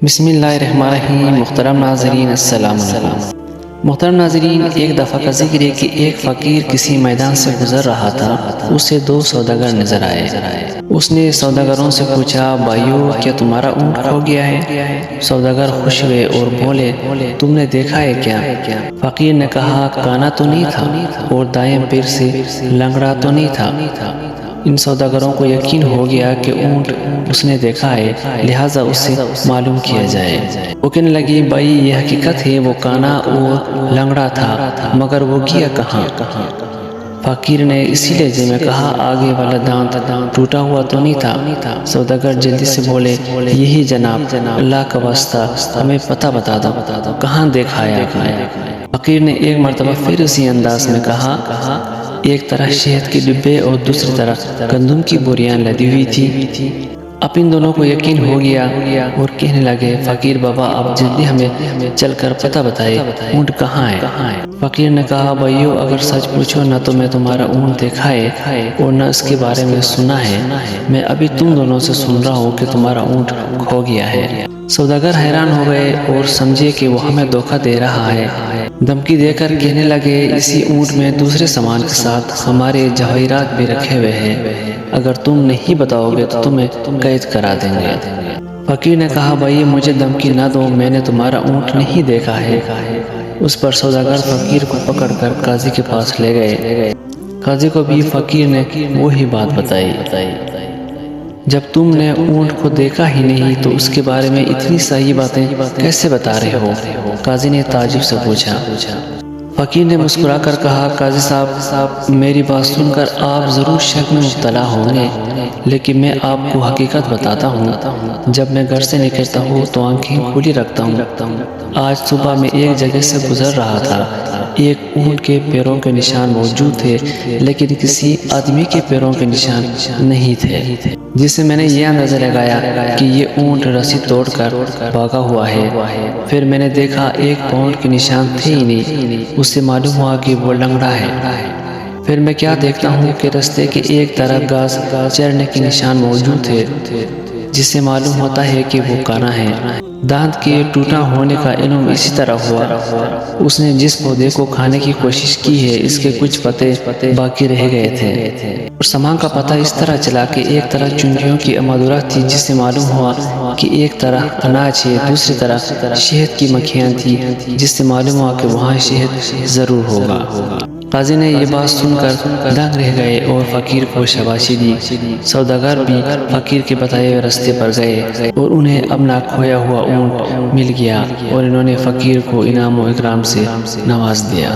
بسم اللہ الرحمن الرحیم۔ محترم ناظرین السلام علیکم۔ محترم ناظرین، ایک دفعہ کا ذکر ہے کہ ایک فقیر کسی میدان سے گزر رہا تھا، اسے دو سوداگر نظر آئے۔ اس نے سوداگروں سے پوچھا، بھائیو کیا تمہارا اونٹ کھو گیا ہے؟ سوداگر خوش ہوئے اور بولے، تم نے دیکھا ہے کیا؟ فقیر نے کہا، کانا تو نہیں تھا اور دائیں پیر سے لنگڑا تو نہیں تھا۔ ان سوداگروں کو یقین ہو گیا کہ اونٹ اس نے دیکھا ہے، لہٰذا اس سے معلوم کیا جائے۔ وہ کہنے لگی، بھائی یہ حقیقت ہے، وہ کانا اور لنگڑا تھا، مگر وہ گیا کہاں؟ فقیر نے اسی لہجے میں کہا، آگے والا دانت ٹوٹا ہوا تو نہیں تھا؟ سوداگر جلدی سے بولے، یہی جناب، اللہ کا واسطہ ہمیں پتہ بتا دو، کہاں دیکھا ہے آپ نے؟ فقیر نے ایک مرتبہ پھر اسی انداز میں کہا، ایک طرح شہد کے ڈبے اور دوسری طرف گندم کی بوریاں لدی ہوئی تھی۔ اب ان دونوں کو یقین ہو گیا اور کہنے لگے، فقیر بابا آپ جلدی ہمیں چل کر پتہ بتائے، اونٹ کہاں ہے؟ فقیر نے کہا، بھائیو اگر سچ پوچھو نہ تو میں تمہارا اونٹ دیکھا ہے اور نہ اس کے بارے میں سنا ہے، میں ابھی تم دونوں سے سن رہا ہوں کہ تمہارا اونٹ کھو گیا ہے۔ سوداگر حیران ہو گئے اور سمجھے کہ وہ ہمیں دھوکہ دے رہا ہے۔ دھمکی دے کر کہنے لگے، اسی اونٹ میں دوسرے سامان کے ساتھ ہمارے جواہرات بھی رکھے ہوئے ہیں، اگر تم نہیں بتاؤ گے تو تمہیں قید کرا دیں گے۔ فقیر نے کہا، بھائی مجھے دھمکی نہ دو، میں نے تمہارا اونٹ نہیں دیکھا ہے۔ اس پر سوداگر فقیر کو پکڑ کر قاضی کے پاس لے گئے۔ قاضی کو بھی فقیر نے وہی بات بتائی، جب تم نے اونٹ کو دیکھا ہی نہیں تو اس کے بارے میں اتنی صحیح باتیں کیسے بتا رہے ہو؟ قاضی نے تعجب سے پوچھا۔ فقیر نے مسکرا کر کہا، قاضی صاحب میری بات سن کر آپ ضرور شک میں مبتلا ہوں گے، لیکن میں آپ کو حقیقت بتاتا ہوں۔ جب میں گھر سے نکلتا ہوں تو آنکھیں کھلی رکھتا ہوں۔ آج صبح میں ایک جگہ سے گزر رہا تھا، ایک اونٹ کے پیروں کے نشان موجود تھے، لیکن کسی آدمی کے پیروں کے نشان نہیں تھے، جس سے میں نے یہ اندازہ لگایا کہ یہ اونٹ رسی توڑ کر بھاگا ہوا ہے۔ پھر میں نے دیکھا ایک پاؤں کے نشان تھے ہی نہیں، اس سے معلوم ہوا کہ وہ لنگڑا ہے۔ پھر میں کیا دیکھتا ہوں کہ رستے کے ایک طرف گھاس چرنے کے نشان موجود تھے، جس سے معلوم ہوتا ہے کہ وہ کانا ہے۔ دانت کے ٹوٹا ہونے کا علم اسی طرح ہوا، اس نے جس پودے کو کھانے کی کوشش کی ہے اس کے کچھ پتے باقی رہ گئے تھے، اور سامان کا پتہ اس طرح چلا کہ ایک طرف چنجیوں کی امدورات تھی، جس سے معلوم ہوا کہ ایک طرف اناج ہے، دوسری طرف شہد کی مکھیاں تھی، جس سے معلوم ہوا کہ وہاں شہد ضرور ہوگا۔ قاضی نے یہ بات سن کر دنگ رہ گئے اور فقیر کو شاباشی دی۔ سوداگر بھی فقیر کے بتائے ہوئے راستے پر گئے اور انہیں اپنا کھویا ہوا اونٹ مل گیا، اور انہوں نے فقیر کو انعام و اکرام سے نواز دیا۔